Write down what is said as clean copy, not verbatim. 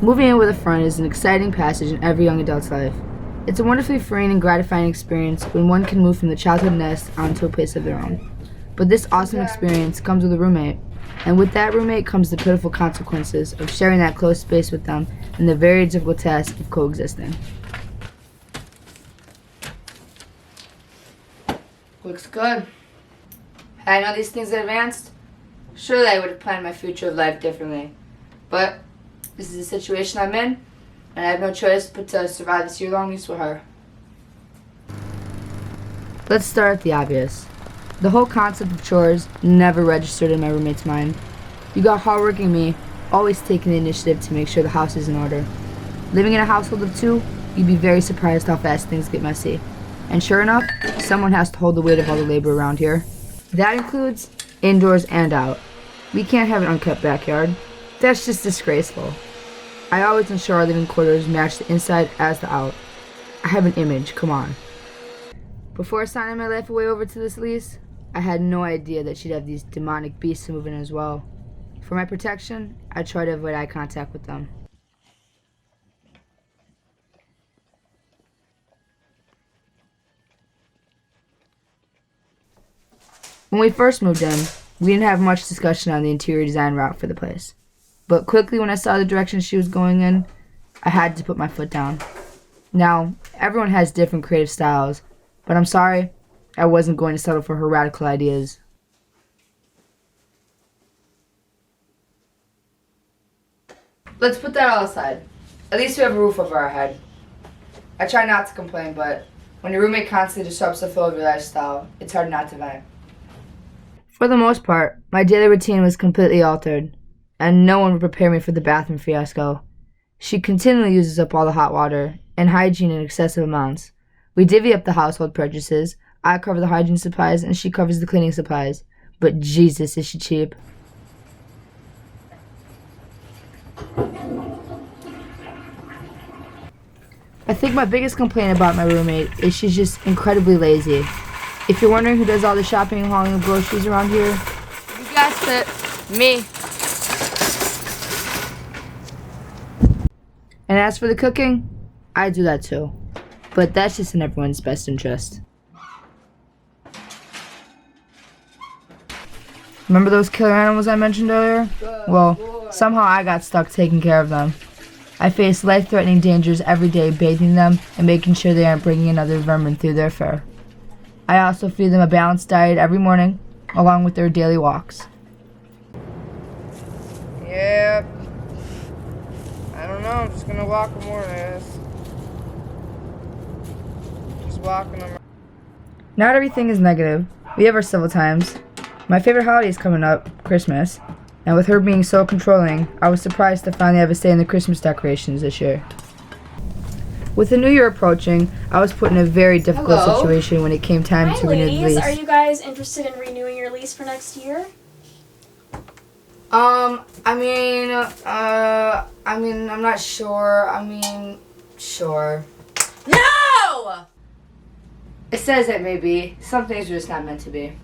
Moving in with a friend is an exciting passage in every young adult's life. It's a wonderfully freeing and gratifying experience when one can move from the childhood nest onto a place of their own. But this awesome experience comes with a roommate, and with that roommate comes the pitiful consequences of sharing that close space with them and the very difficult task of coexisting. Looks good. Had I known these things in advance, surely I would have planned my future of life differently. But this is the situation I'm in, and I have no choice but to survive this year-long lease with her. Let's start at the obvious. The whole concept of chores never registered in my roommate's mind. You got hardworking me, always taking the initiative to make sure the house is in order. Living in a household of two, you'd be very surprised how fast things get messy. And sure enough, someone has to hold the weight of all the labor around here. That includes indoors and out. We can't have an unkept backyard. That's just disgraceful. I always ensure our living quarters match the inside as the out. I have an image, come on. Before signing my life away over to this lease, I had no idea that she'd have these demonic beasts to move in as well. For my protection, I try to avoid eye contact with them. When we first moved in, we didn't have much discussion on the interior design route for the place. But quickly when I saw the direction she was going in, I had to put my foot down. Now, everyone has different creative styles, but I'm sorry, I wasn't going to settle for her radical ideas. Let's put that all aside. At least we have a roof over our head. I try not to complain, but when your roommate constantly disrupts the flow of your lifestyle, it's hard not to vent. For the most part, my daily routine was completely altered, and no one would prepare me for the bathroom fiasco. She continually uses up all the hot water, and hygiene in excessive amounts. We divvy up the household purchases. I cover the hygiene supplies, and she covers the cleaning supplies. But Jesus, is she cheap. I think my biggest complaint about my roommate is she's just incredibly lazy. If you're wondering who does all the shopping and hauling of groceries around here, you guessed it, me. And as for the cooking, I do that too. But that's just in everyone's best interest. Remember those killer animals I mentioned earlier? Well, somehow I got stuck taking care of them. I face life-threatening dangers every day bathing them and making sure they aren't bringing another vermin through their fur. I also feed them a balanced diet every morning, along with their daily walks. Yep. I don't know, I'm just gonna walk them more, I guess. Just walking them. Not everything is negative. We have our civil times. My favorite holiday is coming up, Christmas. And with her being so controlling, I was surprised to finally have a say in the Christmas decorations this year. With the new year approaching, I was put in a very difficult situation when it came time to renew the lease. Are you guys interested in renewing your lease for next year? I'm not sure. Sure. No! It says it may be. Some things are just not meant to be.